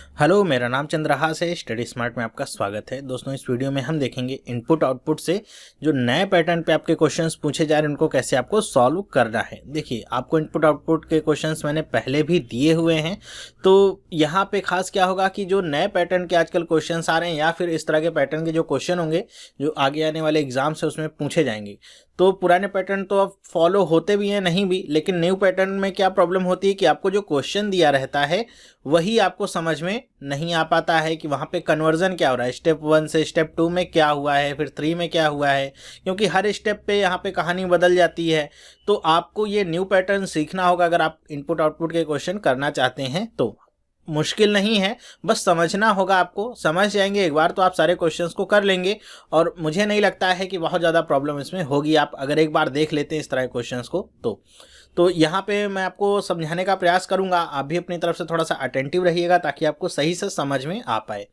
Hello, मेरा नाम चंद्रहास है। स्टडी स्मार्ट में आपका स्वागत है। दोस्तों, इस वीडियो में हम देखेंगे इनपुट आउटपुट से जो नए पैटर्न पे आपके क्वेश्चंस पूछे जा रहे हैं उनको कैसे आपको सॉल्व करना है। देखिए, आपको इनपुट आउटपुट के क्वेश्चंस मैंने पहले भी दिए हुए हैं, तो यहाँ पे खास क्या होगा कि जो नए पैटर्न के आजकल क्वेश्चंस आ रहे हैं या फिर इस तरह के पैटर्न के जो क्वेश्चन होंगे जो आगे आने वाले एग्जाम से उसमें पूछे जाएंगे, तो पुराने पैटर्न तो अब फॉलो होते भी हैं नहीं भी, लेकिन न्यू पैटर्न में क्या प्रॉब्लम होती है कि आपको जो क्वेश्चन दिया रहता है वही आपको समझ में नहीं आ पाता है कि वहाँ पे कन्वर्जन क्या हो रहा है, स्टेप 1 से स्टेप 2 में क्या हुआ है, फिर 3 में क्या हुआ है, क्योंकि हर स्टेप पे यहाँ पे कहानी बदल जाती है। तो आपको ये न्यू पैटर्न सीखना होगा अगर आप इनपुट आउटपुट के क्वेश्चन करना चाहते हैं। तो मुश्किल नहीं है, बस समझना होगा। आपको समझ जाएंगे एक बार तो आप सारे क्वेश्चंस को कर लेंगे और मुझे नहीं लगता है कि बहुत ज़्यादा प्रॉब्लम इसमें होगी। आप अगर एक बार देख लेते हैं इस तरह के क्वेश्चंस को तो यहाँ पे मैं आपको समझाने का प्रयास करूँगा। आप भी अपनी तरफ से थोड़ा सा अटेंटिव रहिएगा ताकि आपको सही से समझ में आ पाए।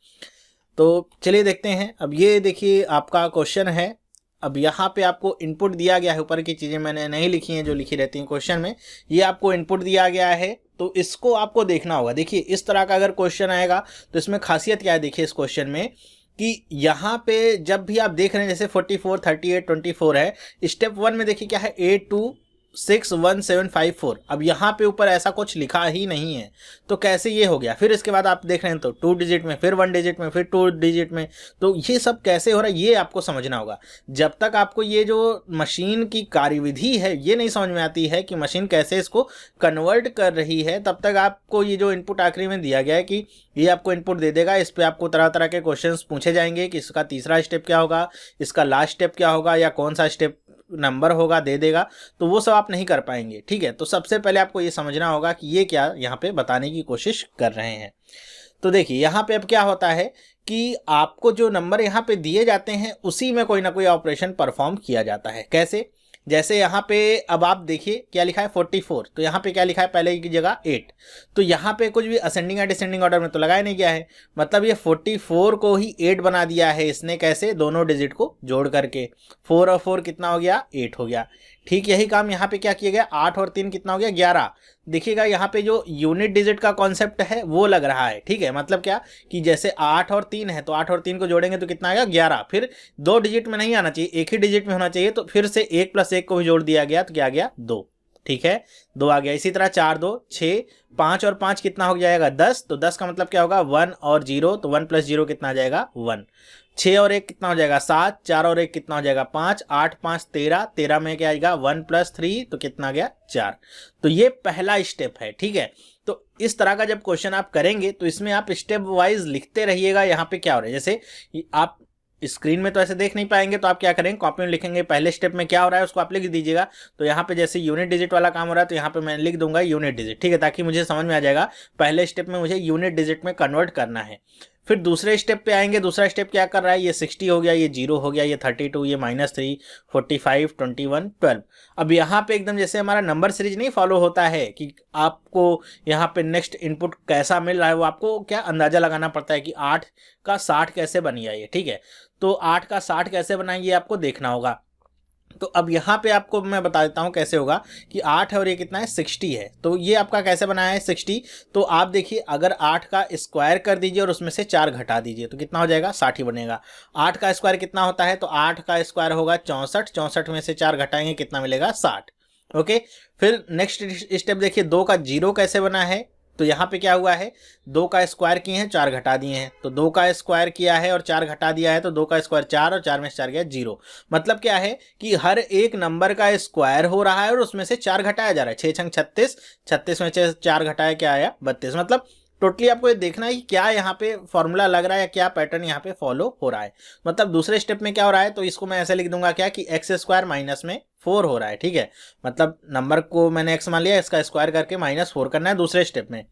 तो चलिए देखते हैं। अब ये देखिए आपका क्वेश्चन है। अब यहाँ पे आपको इनपुट दिया गया है, ऊपर की चीज़ें मैंने नहीं लिखी हैं जो लिखी रहती हैं क्वेश्चन में। ये आपको इनपुट दिया गया है तो इसको आपको देखना होगा। देखिए, इस तरह का अगर क्वेश्चन आएगा तो इसमें खासियत क्या है, देखिए इस क्वेश्चन में कि यहाँ पे जब भी आप देख रहे हैं जैसे 44, 38, 24 है, स्टेप 1 में देखिए क्या है 826154। अब यहाँ पे ऊपर ऐसा कुछ लिखा ही नहीं है तो कैसे ये हो गया। फिर इसके बाद आप देख रहे हैं तो 2 डिजिट में, फिर 1 डिजिट में, फिर 2 डिजिट में, तो ये सब कैसे हो रहा है ये आपको समझना होगा। जब तक आपको ये जो मशीन की कार्यविधि है ये नहीं समझ में आती है कि मशीन कैसे इसको कन्वर्ट कर रही है, तब तक आपको ये जो इनपुट आखिरी में दिया गया है कि ये आपको इनपुट दे देगा, इस पर आपको तरह तरह के क्वेश्चंस पूछे जाएंगे कि इसका तीसरा स्टेप क्या होगा, इसका लास्ट स्टेप क्या होगा, या कौन सा स्टेप नंबर होगा दे देगा, तो वो सब आप नहीं कर पाएंगे। ठीक है, तो सबसे पहले आपको ये समझना होगा कि ये क्या यहाँ पे बताने की कोशिश कर रहे हैं। तो देखिए यहाँ पे अब क्या होता है कि आपको जो नंबर यहाँ पे दिए जाते हैं उसी में कोई ना कोई ऑपरेशन परफॉर्म किया जाता है। कैसे, जैसे यहाँ पे अब आप देखिए क्या लिखा है 44, तो यहाँ पे क्या लिखा है पहले की जगह 8, तो यहाँ पे कुछ भी असेंडिंग या डिसेंडिंग ऑर्डर में तो लगाया नहीं गया है, मतलब ये 44 को ही 8 बना दिया है इसने। कैसे, दोनों डिजिट को जोड़ करके 4 और 4 कितना हो गया, 8 हो गया। ठीक यही काम यहाँ पे क्या किया गया, 8 और 3 कितना हो गया, 11। देखिएगा यहाँ पे जो यूनिट डिजिट का कॉन्सेप्ट है वो लग रहा है। ठीक है, मतलब क्या कि जैसे 8 और 3 है तो 8 और 3 को जोड़ेंगे तो कितना आएगा, 11। फिर 2 डिजिट में नहीं आना चाहिए, एक ही डिजिट में होना चाहिए, तो फिर से 1 + 1 को भी जोड़ दिया गया तो क्या आ गया, 2। ठीक है, 2 आ गया। इसी तरह 4 2 6, 5 और 5 कितना हो जाएगा, 10। तो 10 का मतलब क्या होगा, 1 और 0, तो 1 + 0 कितना आ जाएगा, 1। 6 और 1 कितना हो जाएगा, 7। 4 और 1 कितना हो जाएगा, 5। 8 5 13, 13 में क्या आएगा, 1 + 3, तो कितना आ गया, 4। तो ये पहला स्टेप है। ठीक है, तो इस तरह का जब क्वेश्चन आप करेंगे तो इसमें आप स्टेप वाइज लिखते रहिएगा यहाँ पे क्या हो रहा है। जैसे आप स्क्रीन में तो ऐसे देख नहीं पाएंगे, तो आप क्या करेंगे, कॉपी में लिखेंगे पहले स्टेप में क्या हो रहा है उसको आप लिख दीजिएगा। तो यहाँ पे जैसे यूनिट डिजिट वाला काम हो रहा है तो यहाँ पे मैं लिख दूंगा यूनिट डिजिट। ठीक है, ताकि मुझे समझ में आ जाएगा पहले स्टेप में मुझे यूनिट डिजिट में कन्वर्ट करना है। फिर दूसरे स्टेप पे आएंगे, दूसरा स्टेप क्या कर रहा है, ये 60 हो गया, ये 0 हो गया, ये 32, ये -3, 45, 21, 12। अब यहाँ पे एकदम जैसे हमारा नंबर सीरीज नहीं फॉलो होता है कि आपको यहाँ पे नेक्स्ट इनपुट कैसा मिल रहा है, वो आपको क्या अंदाजा लगाना पड़ता है कि 8 का 60 कैसे बन गया ये। ठीक है, तो 8 का 60 कैसे बनाएंगे आपको देखना होगा। तो अब यहाँ पे आपको मैं बता देता हूँ कैसे होगा कि 8 है और ये कितना है, 60 है। तो ये आपका कैसे बनाया है 60, तो आप देखिए अगर 8 का स्क्वायर कर दीजिए और उसमें से 4 घटा दीजिए तो कितना हो जाएगा, 60 ही बनेगा। 8 का स्क्वायर कितना होता है, तो 8 का स्क्वायर होगा 64, 64 में से 4 घटाएंगे कितना मिलेगा, 60। ओके, फिर नेक्स्ट स्टेप देखिए 2 का 0 कैसे बना है, तो यहाँ पे क्या हुआ है, 2 का स्क्वायर किए हैं, 4 घटा दिए हैं, तो 2 का स्क्वायर किया है और 4 घटा दिया है, तो 2 का स्क्वायर 4 और 4 में से 4 गया 0। मतलब क्या है कि हर एक नंबर का स्क्वायर हो रहा है और उसमें से 4 घटाया जा रहा है। 6 छंग 36, 36 में से 4 घटाया क्या आया, 32। मतलब टोटली आपको ये देखना है कि क्या यहाँ पे फॉर्मूला लग रहा है या क्या पैटर्न यहाँ पे फॉलो हो रहा है। मतलब दूसरे स्टेप में क्या हो रहा है, तो इसको मैं ऐसे लिख दूंगा क्या कि x² माइनस में 4 हो रहा है। ठीक है, मतलब नंबर को मैंने x मान लिया, इसका स्क्वायर करके -4 करना है दूसरे स्टेप में।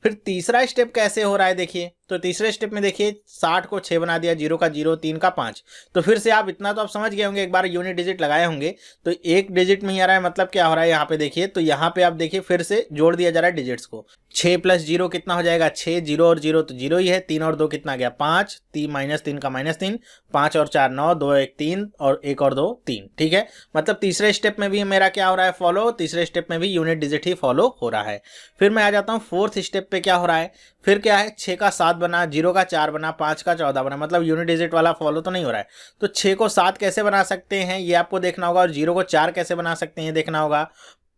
फिर तीसरा स्टेप कैसे हो रहा है देखिए, तो तीसरे स्टेप में देखिए 60 को 6 बना दिया, 0 का 0, 3 का 5। तो फिर से आप इतना तो आप समझ गए होंगे, एक बार यूनिट डिजिट लगाए होंगे तो एक डिजिट में ही आ रहा है। मतलब क्या हो रहा है यहाँ पे देखिए, तो यहाँ पे आप देखिए फिर से जोड़ दिया जा रहा है डिजिट्स को। 6 + 0 कितना हो जाएगा, 6, 0 और 0 तो 0 ही है। 3 और 2 कितना गया, 5, 3 -3 का -3, 5 और 4 9, 2 1 3 और 1 और 2 3। ठीक है, मतलब तीसरे स्टेप में भी मेरा क्या हो रहा है, फॉलो। तीसरे स्टेप में भी यूनिट डिजिट ही फॉलो हो रहा है। फिर मैं आ जाता हूँ फोर्थ स्टेप स्टेप पे क्या हो रहा है, फिर क्या है 6 का 7 बना, 0 का 4 बना, 5 का 14 बना, मतलब यूनिट डिजिट वाला फॉलो तो नहीं हो रहा है। तो 6 को 7 कैसे बना सकते हैं ये आपको देखना होगा, और 0 को 4 कैसे बना सकते हैं देखना होगा,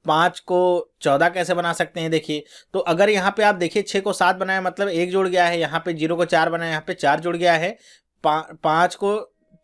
5 को 14 कैसे बना सकते हैं देखिए। तो अगर यहाँ पे आप देखिए 6 को 7 बनाया मतलब 1 जुड़ गया है, यहाँ पे 0 को 4 बनाया यहाँ पे 4 जुड़ गया है, 5 को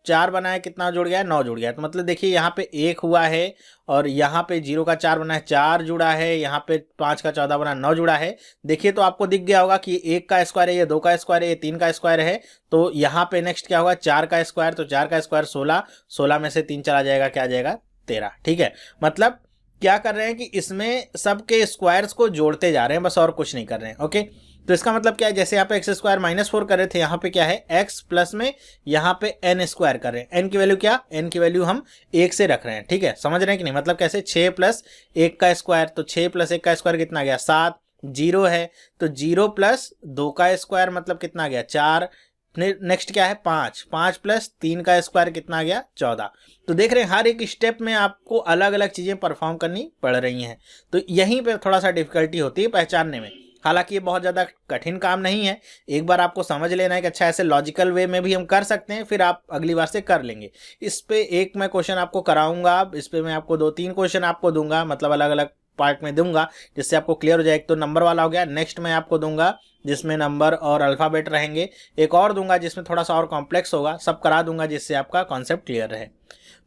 4 बनाया कितना जुड़ गया है, 9 जुड़ गया है। तो मतलब देखिए यहाँ पे 1 हुआ है, और यहाँ पे 0 का 4 बना है 4 जुड़ा है, यहाँ पे 5 का 14 बना 9 जुड़ा है। देखिए तो आपको दिख गया होगा कि 1 का स्क्वायर है, ये 2 का स्क्वायर है, ये 3 का स्क्वायर है। तो यहाँ पे नेक्स्ट क्या होगा 4 का स्क्वायर, तो 4 का स्क्वायर 16, 16 में से 3 चला जाएगा, क्या आ जाएगा 13। ठीक है, मतलब क्या कर रहे हैं कि इसमें सबके स्क्वायर्स को जोड़ते जा रहे हैं बस, और कुछ नहीं कर रहे हैं। ओके, तो इसका मतलब क्या है, जैसे यहाँ पे एक्स स्क्वायर -4 कर रहे थे, यहाँ पे क्या है एक्स प्लस में यहाँ पे एन स्क्वायर कर रहे हैं। एन की वैल्यू क्या, एन की वैल्यू हम 1 से रख रहे हैं। ठीक है, समझ रहे हैं कि नहीं, मतलब कैसे 6 + 1 का स्क्वायर, तो 6 + 1 का स्क्वायर कितना गया 7, 0 है तो 0 + 2 का स्क्वायर मतलब कितना गया 4, नेक्स्ट क्या है 5, 5 + 3 का स्क्वायर कितना गया 14। तो देख रहे हैं हर एक स्टेप में आपको अलग अलग चीज़ें परफॉर्म करनी पड़ रही हैं, तो यहीं पे थोड़ा सा डिफिकल्टी होती है पहचानने में। हालांकि ये बहुत ज़्यादा कठिन काम नहीं है, एक बार आपको समझ लेना है कि अच्छा ऐसे लॉजिकल वे में भी हम कर सकते हैं, फिर आप अगली बार से कर लेंगे। इस पे एक मैं क्वेश्चन आपको कराऊंगा, इस पे मैं आपको 2-3 क्वेश्चन आपको दूंगा, मतलब अलग अलग पार्ट में दूंगा जिससे आपको क्लियर हो जाए। एक तो नंबर वाला हो गया, नेक्स्ट मैं आपको दूंगा जिसमें नंबर और अल्फ़ाबेट रहेंगे, एक और दूंगा जिसमें थोड़ा सा और कॉम्प्लेक्स होगा, सब करा दूंगा जिससे आपका कॉन्सेप्ट क्लियर रहे।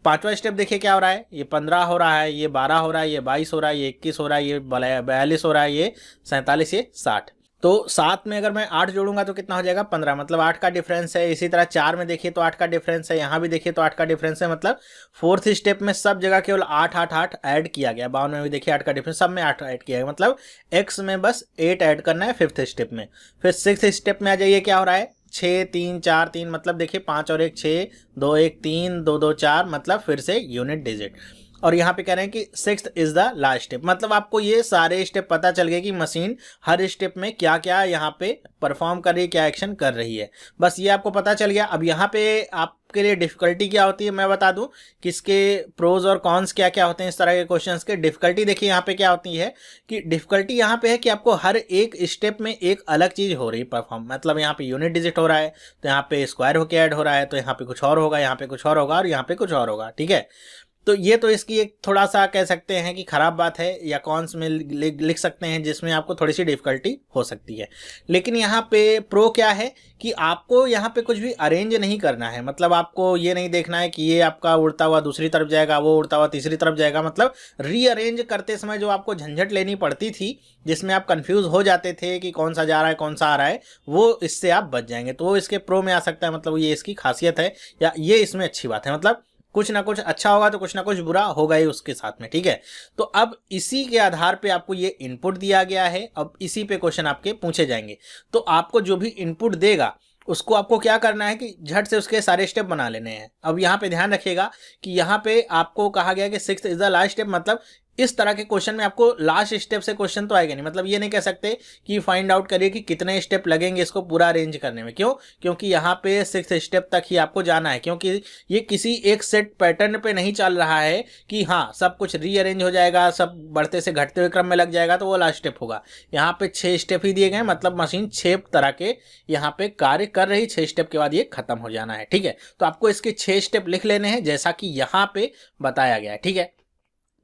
5वां स्टेप देखिए क्या हो रहा है, ये 15 हो रहा है, ये 12 हो रहा है, ये 22 हो रहा है, ये 21 हो रहा है, ये 42 हो रहा है, ये 47, ये 60। तो 7 में अगर मैं 8 जोड़ूंगा तो कितना हो जाएगा 15, मतलब 8 का डिफरेंस है। इसी तरह 4 में देखिए तो 8 का डिफरेंस है, यहाँ भी देखिए तो 8 का डिफरेंस है, मतलब 4th स्टेप में सब जगह केवल 8 8 8 ऐड किया गया। 52 में भी देखिए 8 का डिफरेंस, सब में 8 ऐड किया गया, मतलब x में बस 8 ऐड करना है 5th स्टेप में। फिर 6th स्टेप में आ जाइए, क्या हो रहा है 6 3 4 3, मतलब देखिए 5 और 1 6, 2 1 3, 2 2 4, मतलब फिर से यूनिट डिजिट। और यहाँ पे कह रहे हैं कि 6th is the last step, मतलब आपको ये सारे स्टेप पता चल गए कि मशीन हर स्टेप में क्या क्या यहाँ पे परफॉर्म कर रही है, क्या एक्शन कर रही है, बस ये आपको पता चल गया। अब यहाँ पे आपके लिए डिफिकल्टी क्या होती है मैं बता दूं कि इसके प्रोज और कॉन्स क्या क्या होते हैं इस तरह के क्वेश्चंस के। डिफिकल्टी देखिए यहाँ पे क्या होती है कि डिफिकल्टी यहाँ पे है कि आपको हर एक स्टेप में एक अलग चीज हो रही परफॉर्म, मतलब यहाँ पे यूनिट डिजिट हो रहा है तो यहाँ पे स्क्वायर होके ऐड हो रहा है, तो यहाँ पे कुछ और होगा, यहाँ पे कुछ और होगा, और यहाँ पे कुछ और होगा। ठीक है, तो ये तो इसकी एक थोड़ा सा कह सकते हैं कि खराब बात है, या कॉन्स में लिख सकते हैं जिसमें आपको थोड़ी सी डिफिकल्टी हो सकती है। लेकिन यहाँ पे प्रो क्या है कि आपको यहाँ पे कुछ भी अरेंज नहीं करना है, मतलब आपको ये नहीं देखना है कि ये आपका उड़ता हुआ दूसरी तरफ जाएगा, वो उड़ता हुआ तीसरी तरफ जाएगा, मतलब रीअरेंज करते समय जो आपको झंझट लेनी पड़ती थी जिसमें आप कंफ्यूज हो जाते थे कि कौन सा जा रहा है कौन सा आ रहा है, वो इससे आप बच जाएंगे। तो वो इसके प्रो में आ सकता है, मतलब ये इसकी खासियत है, या ये इसमें अच्छी बात है, मतलब कुछ ना कुछ अच्छा होगा तो कुछ ना कुछ बुरा होगा ही उसके साथ में। ठीक है, तो अब इसी के आधार पे आपको ये इनपुट दिया गया है, अब इसी पे क्वेश्चन आपके पूछे जाएंगे। तो आपको जो भी इनपुट देगा उसको आपको क्या करना है कि झट से उसके सारे स्टेप बना लेने हैं। अब यहाँ पे ध्यान रखिएगा कि यहाँ पे आपको कहा गया कि 6th is the last step, मतलब इस तरह के क्वेश्चन में आपको लास्ट स्टेप से क्वेश्चन तो आएगा नहीं, मतलब ये नहीं कह सकते कि फाइंड आउट करिए कि कितने स्टेप लगेंगे इसको पूरा अरेंज करने में। क्यों? क्योंकि यहाँ पे 6th स्टेप तक ही आपको जाना है, क्योंकि ये किसी एक सेट पैटर्न पे नहीं चल रहा है कि हाँ सब कुछ रीअरेंज हो जाएगा, सब बढ़ते से घटते हुए क्रम में लग जाएगा तो वो लास्ट स्टेप होगा। यहाँ पे 6 स्टेप ही दिए गए, मतलब मशीन 6 तरह के यहाँ पे कार्य कर रही, 6 स्टेप के बाद ये खत्म हो जाना है। ठीक है, तो आपको इसके 6 स्टेप लिख लेने हैं जैसा कि यहाँ पे बताया गया है। ठीक है,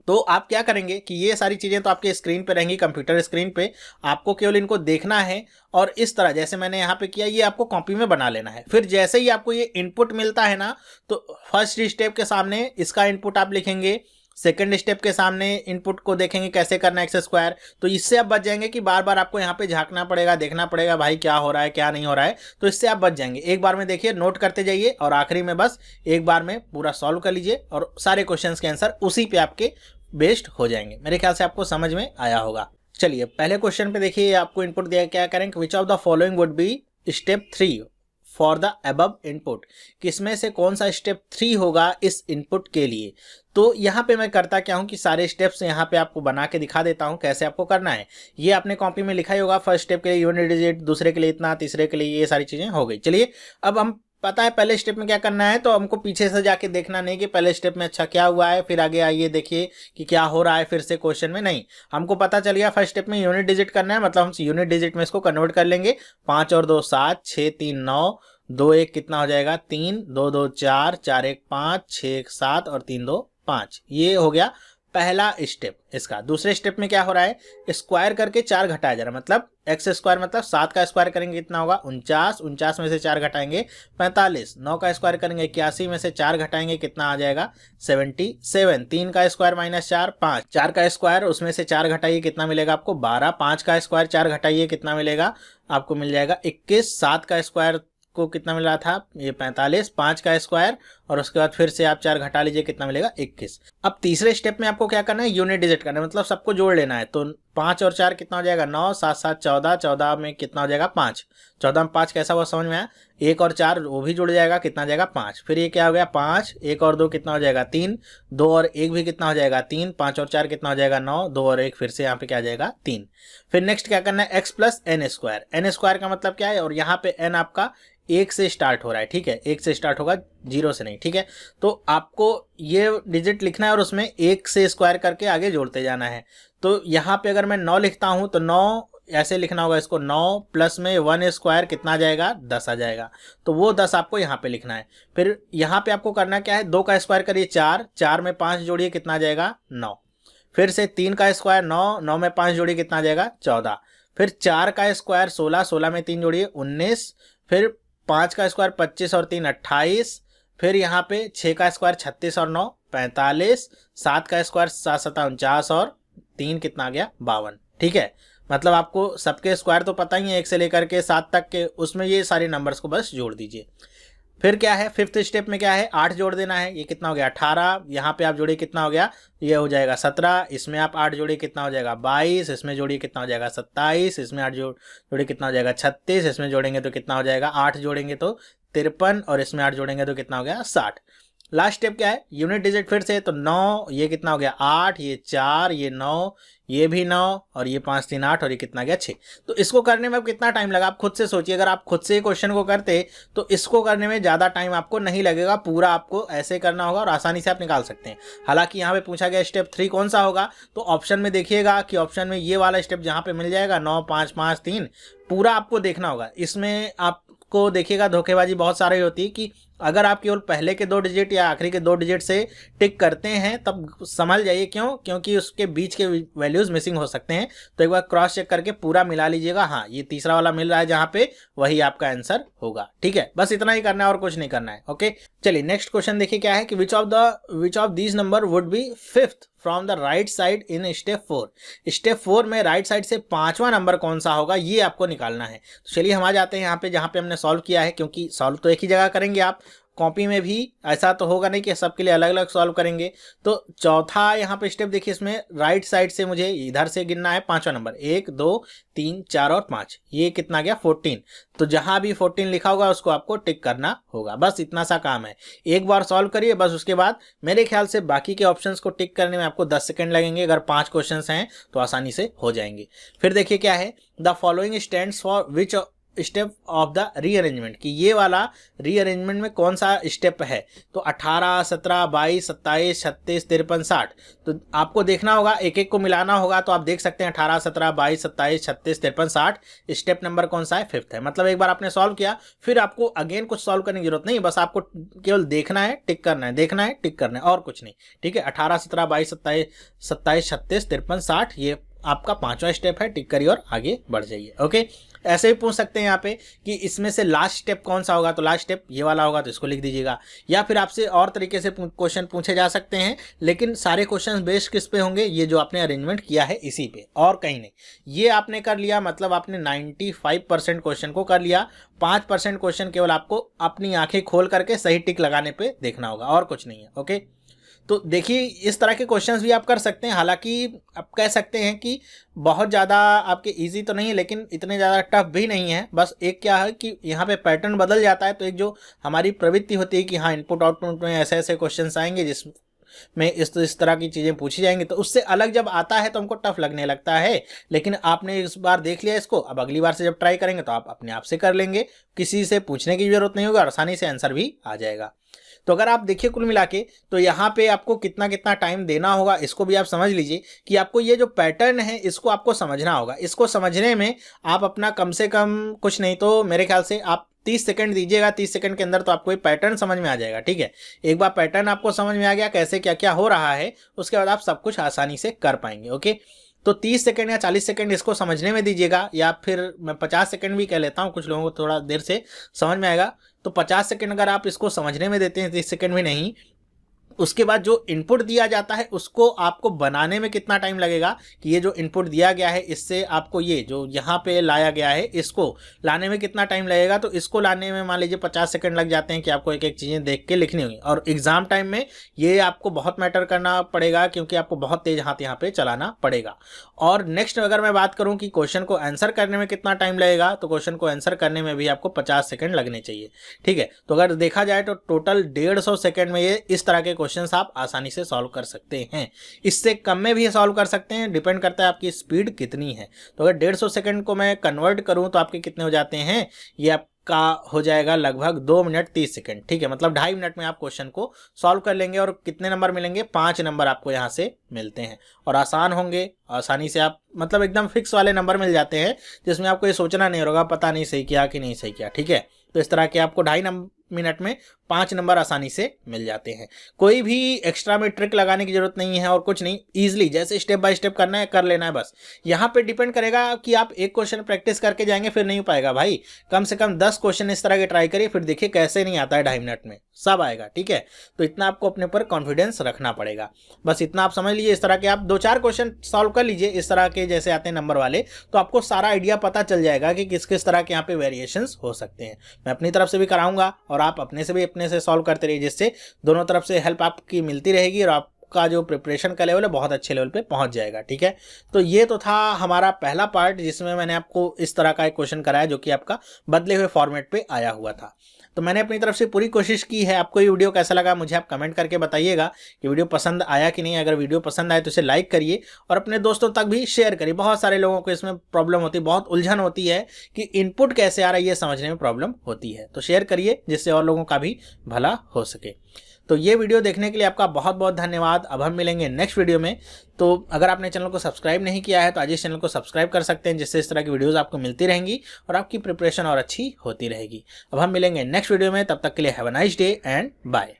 तो आप क्या करेंगे कि ये सारी चीज़ें तो आपके स्क्रीन पे रहेंगी, कंप्यूटर स्क्रीन पे, आपको केवल इनको देखना है और इस तरह जैसे मैंने यहाँ पे किया ये आपको कॉपी में बना लेना है। फिर जैसे ही आपको ये इनपुट मिलता है ना, तो फर्स्ट स्टेप के सामने इसका इनपुट आप लिखेंगे, सेकंड स्टेप के सामने इनपुट को देखेंगे कैसे करना है एक्स स्क्वायर, तो इससे आप बच जाएंगे कि बार बार आपको यहाँ पे झांकना पड़ेगा, देखना पड़ेगा भाई क्या हो रहा है क्या नहीं हो रहा है, तो इससे आप बच जाएंगे। एक बार में देखिए, नोट करते जाइए और आखिरी में बस एक बार में पूरा सॉल्व कर लीजिए और सारे क्वेश्चंस के आंसर उसी पे आपके बेस्ड हो जाएंगे। मेरे ख्याल से आपको समझ में आया होगा। चलिए पहले क्वेश्चन पे देखिए, आपको इनपुट दिया क्या करें, which of the following would be step 3 for the above input, किसमें से कौन सा स्टेप 3 होगा इस इनपुट के लिए। तो यहाँ पे मैं करता क्या हूँ कि सारे स्टेप्स यहाँ पे आपको बना के दिखा देता हूँ कैसे आपको करना है। ये आपने कॉपी में लिखा ही होगा, फर्स्ट स्टेप के लिए यूनिट डिजिट, दूसरे के लिए इतना, तीसरे के लिए ये सारी चीज़ें हो गई। चलिए अब हम पता है पहले स्टेप में क्या करना है, तो हमको पीछे से जाके देखना नहीं कि पहले स्टेप में अच्छा क्या हुआ है, फिर आगे आइए देखिए कि क्या हो रहा है फिर से क्वेश्चन में। नहीं, हमको पता चल गया फर्स्ट स्टेप में यूनिट डिजिट करना है, मतलब हम यूनिट डिजिट में इसको कन्वर्ट कर लेंगे। 5 और 2 7, 6 3 9, 2 1 कितना हो जाएगा 3, 2 2 4, 4 1 5, 6 1 7 और 3 2 5। ये हो गया पहला स्टेप इसका। दूसरे स्टेप में क्या हो रहा है, स्क्वायर करके 4 घटाया जा रहा है, मतलब एक्स स्क्वायर मतलब 7 का स्क्वायर करेंगे कितना होगा 49, 49 में से 4 घटाएंगे 45, 9 का स्क्वायर करेंगे 81 में से 4 घटाएंगे कितना आ जाएगा 77, 3 का स्क्वायर माइनस 4 5, 4 का स्क्वायर उसमें से 4 घटाइए कितना मिलेगा आपको 12, 5 का स्क्वायर 4 घटाइए कितना मिलेगा आपको मिल जाएगा 21, 7 का स्क्वायर को कितना मिल रहा था ये 45, 5 का स्क्वायर और उसके बाद फिर से आप 4 घटा लीजिए कितना मिलेगा 21। अब तीसरे स्टेप में आपको क्या करना है, यूनिट डिजिट करना है, मतलब सबको जोड़ लेना है। तो 5 और 4 कितना हो जाएगा 9, 7 7 14, 14 में कितना हो जाएगा 5, 14 में 5 कैसा हुआ समझ में आया। 1 और 4 वो भी जुड़ जाएगा कितना हो जाएगा 5, फिर ये क्या हो गया 5, 1 और 2 कितना हो जाएगा 3, 2 और 1 भी कितना हो जाएगा 3, 5 और 4 कितना हो जाएगा 9, 2 और 1 फिर से यहाँ पे क्या आ जाएगा 3। फिर नेक्स्ट क्या करना है x plus n square. N square का मतलब क्या है, और यहाँ पे n आपका 1 से स्टार्ट हो रहा है, ठीक है 1 से स्टार्ट होगा 0 से नहीं, ठीक है। तो आपको ये डिजिट लिखना है और उसमें 1 से स्क्वायर करके आगे जोड़ते जाना है। तो यहाँ पे अगर मैं 9 लिखता हूँ तो 9 ऐसे लिखना होगा इसको, 9 प्लस में 1 स्क्वायर कितना आ जाएगा 10 आ जाएगा, तो वो 10 आपको यहाँ पे लिखना है। फिर यहाँ पे आपको करना क्या है, 2 का स्क्वायर करिए 4, 4 में 5 जोड़िए कितना आ जाएगा 9, फिर से 3 का स्क्वायर 9, 9 में 5 जोड़िए कितना आ जाएगा 14, फिर 4 का स्क्वायर 16, 16 में 3 जोड़िए 19, फिर 5 का स्क्वायर 25 और 3 28, फिर यहाँ पे 6 का स्क्वायर 36 और 9 45, 7 का स्क्वायर 7 7 49 और 3 कितना आ गया 52, ठीक है। मतलब आपको सबके स्क्वायर तो पता ही है 1 से लेकर के 7 तक के, उसमें ये सारे नंबर्स को बस जोड़ दीजिए। फिर क्या है, फिफ्थ स्टेप में क्या है 8 जोड़ देना है, ये कितना हो गया 18, यहाँ पे आप जोड़िए कितना हो गया ये हो जाएगा 17, इसमें आप 8 जोड़िए कितना हो जाएगा 22, इसमें जोड़िए कितना हो जाएगा 27, इसमें 8 जोड़िए कितना हो जाएगा 36, इसमें जोड़ेंगे तो कितना हो जाएगा 8 जोड़ेंगे तो 53 और इसमें 8 जोड़ेंगे तो कितना हो गया 60। लास्ट स्टेप क्या है, यूनिट डिजिट फिर से, तो 9 ये कितना हो गया 8, ये 4, ये 9, ये भी 9 और ये 5 3 8 और ये कितना गया 6। तो इसको करने में अब कितना टाइम लगा आप खुद से सोचिए। अगर आप खुद से क्वेश्चन को करते तो इसको करने में ज़्यादा टाइम आपको नहीं लगेगा, पूरा आपको ऐसे करना होगा और आसानी से आप निकाल सकते हैं। हालांकि यहाँ पे पूछा गया स्टेप 3 कौन सा होगा, तो ऑप्शन में देखिएगा कि ऑप्शन में ये वाला स्टेप जहाँ पे मिल जाएगा 9 5 5 3 पूरा आपको देखना होगा। इसमें आपको देखिएगा धोखेबाजी बहुत सारी होती है कि अगर आप केवल पहले के 2 डिजिट या आखिरी के 2 डिजिट से टिक करते हैं तब समझ जाइए क्यों, क्योंकि उसके बीच के वैल्यूज मिसिंग हो सकते हैं। तो एक बार क्रॉस चेक करके पूरा मिला लीजिएगा, हाँ ये तीसरा वाला मिल रहा है जहाँ पे, वही आपका आंसर होगा, ठीक है। बस इतना ही करना है और कुछ नहीं करना है, ओके। चलिए नेक्स्ट क्वेश्चन देखिए क्या है कि which of these number would be fifth from the right side in step 4। Step 4 में राइट साइड से 5वां नंबर कौन सा होगा ये आपको निकालना है। तो चलिए हम आ जाते हैं यहाँ पे जहाँ पे हमने सॉल्व किया है, क्योंकि सॉल्व तो एक ही जगह करेंगे आप, कॉपी में भी ऐसा तो होगा नहीं कि सबके लिए अलग अलग सॉल्व करेंगे। तो चौथा यहाँ पे स्टेप देखिए, इसमें राइट साइड से मुझे इधर से गिनना है 5वां नंबर, 1 2 3 4 और 5, ये कितना गया 14। तो जहां भी 14 लिखा होगा उसको आपको टिक करना होगा, बस इतना सा काम है। एक बार सॉल्व करिए बस, उसके बाद मेरे ख्याल से बाकी के ऑप्शंस को टिक करने में आपको 10 सेकंड लगेंगे। अगर 5 क्वेश्चन हैं तो आसानी से हो जाएंगे। फिर देखिए क्या है, the following stands for which step of the rearrangement, कि ये वाला रीअरेंजमेंट में कौन सा स्टेप है। तो 18 17 22 27 36 53 60, तो आपको देखना होगा, एक एक को मिलाना होगा। तो आप देख सकते हैं 18 17 22 27 36 53 60 स्टेप नंबर कौन सा है, फिफ्थ है। मतलब एक बार आपने सॉल्व किया फिर आपको अगेन कुछ सॉल्व करने की जरूरत नहीं, बस आपको केवल देखना है, टिक करना है, देखना है, टिक करना है और कुछ नहीं, ठीक है। 18 17 22 27 27 36 53 60 ये आपका 5वां स्टेप है, टिक करिए और आगे बढ़ जाइए, ओके। ऐसे ही पूछ सकते हैं यहाँ पे कि इसमें से लास्ट स्टेप कौन सा होगा, तो लास्ट स्टेप ये वाला होगा तो इसको लिख दीजिएगा। या फिर आपसे और तरीके से क्वेश्चन पूछे जा सकते हैं, लेकिन सारे क्वेश्चन बेस्ड किस पे होंगे, ये जो आपने अरेंजमेंट किया है इसी पे और कहीं नहीं। ये आपने कर लिया मतलब आपने 95% क्वेश्चन को कर लिया। 5% क्वेश्चन केवल आपको अपनी आंखें खोल करके सही टिक लगाने पे देखना होगा और कुछ नहीं है, ओके। तो देखिए इस तरह के क्वेश्चंस भी आप कर सकते हैं। हालांकि आप कह सकते हैं कि बहुत ज़्यादा आपके इजी तो नहीं है, लेकिन इतने ज़्यादा टफ भी नहीं है। बस एक क्या है कि यहाँ पे पैटर्न बदल जाता है। तो एक जो हमारी प्रवृत्ति होती है कि हाँ इनपुट आउटपुट में ऐसे ऐसे क्वेश्चंस आएंगे में इस तरह की चीज़ें पूछी जाएंगी, तो उससे अलग जब आता है तो हमको टफ लगने लगता है। लेकिन आपने इस बार देख लिया इसको, अब अगली बार से जब ट्राई करेंगे तो आप अपने आप से कर लेंगे, किसी से पूछने की जरूरत नहीं होगी और आसानी से आंसर भी आ जाएगा। तो अगर आप देखिए कुल मिला के, तो यहाँ पे आपको कितना कितना टाइम देना होगा इसको भी आप समझ लीजिए कि आपको ये जो पैटर्न है इसको आपको समझना होगा। इसको समझने में आप अपना कम से कम कुछ नहीं तो मेरे ख्याल से आप 30 सेकंड दीजिएगा। 30 सेकंड के अंदर तो आपको ये पैटर्न समझ में आ जाएगा, ठीक है। एक बार पैटर्न आपको समझ में आ गया कैसे क्या क्या हो रहा है, उसके बाद आप सब कुछ आसानी से कर पाएंगे। ओके, तो 30 सेकंड या 40 सेकंड इसको समझने में दीजिएगा, या फिर मैं 50 सेकंड भी कह लेता हूँ, कुछ लोगों को थोड़ा देर से समझ में आएगा। तो 50 सेकंड अगर आप इसको समझने में देते हैं, 30 सेकंड भी नहीं, उसके बाद जो इनपुट दिया जाता है उसको आपको बनाने में कितना टाइम लगेगा कि ये जो इनपुट दिया गया है इससे आपको ये जो यहाँ पे लाया गया है इसको लाने में कितना टाइम लगेगा। तो इसको लाने में मान लीजिए 50 सेकंड लग जाते हैं कि आपको एक एक चीज़ें देख के लिखनी होगी। और एग्जाम टाइम में ये आपको बहुत मैटर करना पड़ेगा क्योंकि आपको बहुत तेज हाथ यहाँ पे चलाना पड़ेगा। और नेक्स्ट अगर मैं बात करूँ कि क्वेश्चन को आंसर करने में कितना टाइम लगेगा, तो क्वेश्चन को आंसर करने में भी आपको 50 सेकंड लगने चाहिए, ठीक है। तो अगर देखा जाए तो टोटल 150 सेकंड में ये इस तरह के क्वेश्चंस आप आसानी से सॉल्व कर सकते हैं। इससे कम में भी सॉल्व कर सकते हैं, डिपेंड करता है आपकी स्पीड कितनी है। तो अगर 150 सेकंड को मैं कन्वर्ट करूं तो आपके कितने हो जाते हैं, ये आपका हो जाएगा लगभग 2 मिनट 30 सेकंड, ठीक है। मतलब 2.5 मिनट में आप क्वेश्चन को सॉल्व कर लेंगे। और कितने नंबर मिलेंगे, 5 नंबर आपको यहाँ से मिलते हैं और आसान होंगे। आसानी से आप मतलब एकदम फिक्स वाले नंबर मिल जाते हैं जिसमें आपको ये सोचना नहीं होगा पता नहीं सही किया कि नहीं सही किया, ठीक है। तो इस तरह के आपको 2.5 मिनट में 5 नंबर आसानी से मिल जाते हैं। कोई भी एक्स्ट्रा में ट्रिक लगाने की जरूरत नहीं है और कुछ नहीं, इजीली जैसे स्टेप बाय स्टेप करना है कर लेना है बस। यहाँ पे डिपेंड करेगा कि आप एक क्वेश्चन प्रैक्टिस करके जाएंगे फिर नहीं हो पाएगा भाई। कम से कम 10 क्वेश्चन इस तरह के ट्राई करिए, फिर देखिए कैसे नहीं आता है 2.5 मिनट में, सब आएगा, ठीक है। तो इतना आपको अपने ऊपर कॉन्फिडेंस रखना पड़ेगा, बस इतना आप समझ लीजिए। इस तरह के आप 2-4 क्वेश्चन सॉल्व कर लीजिए इस तरह के जैसे आते हैं नंबर वाले, तो आपको सारा आइडिया पता चल जाएगा कि किस किस तरह के यहाँ पे वेरिएशंस हो सकते हैं। मैं अपनी तरफ से भी कराऊंगा और आप अपने से भी अपने से सॉल्व करते रहिए, जिससे दोनों तरफ से हेल्प आपकी मिलती रहेगी और आपका जो प्रिपरेशन का लेवल है बहुत अच्छे लेवल पे पहुंच जाएगा, ठीक है। तो ये तो था हमारा पहला पार्ट जिसमें मैंने आपको इस तरह का एक क्वेश्चन कराया जो कि आपका बदले हुए फॉर्मेट पे आया हुआ था। तो मैंने अपनी तरफ से पूरी कोशिश की है। आपको ये वीडियो कैसा लगा मुझे आप कमेंट करके बताइएगा कि वीडियो पसंद आया कि नहीं। अगर वीडियो पसंद आए तो इसे लाइक करिए और अपने दोस्तों तक भी शेयर करिए। बहुत सारे लोगों को इसमें प्रॉब्लम होती है, बहुत उलझन होती है कि इनपुट कैसे आ रहा है ये समझने में प्रॉब्लम होती है। तो शेयर करिए जिससे और लोगों का भी भला हो सके। तो ये वीडियो देखने के लिए आपका बहुत बहुत धन्यवाद। अब हम मिलेंगे नेक्स्ट वीडियो में। तो अगर आपने चैनल को सब्सक्राइब नहीं किया है तो आज इस चैनल को सब्सक्राइब कर सकते हैं, जिससे इस तरह की वीडियोस आपको मिलती रहेंगी और आपकी प्रिपरेशन और अच्छी होती रहेगी। अब हम मिलेंगे नेक्स्ट वीडियो में, तब तक के लिए have a nice day and bye.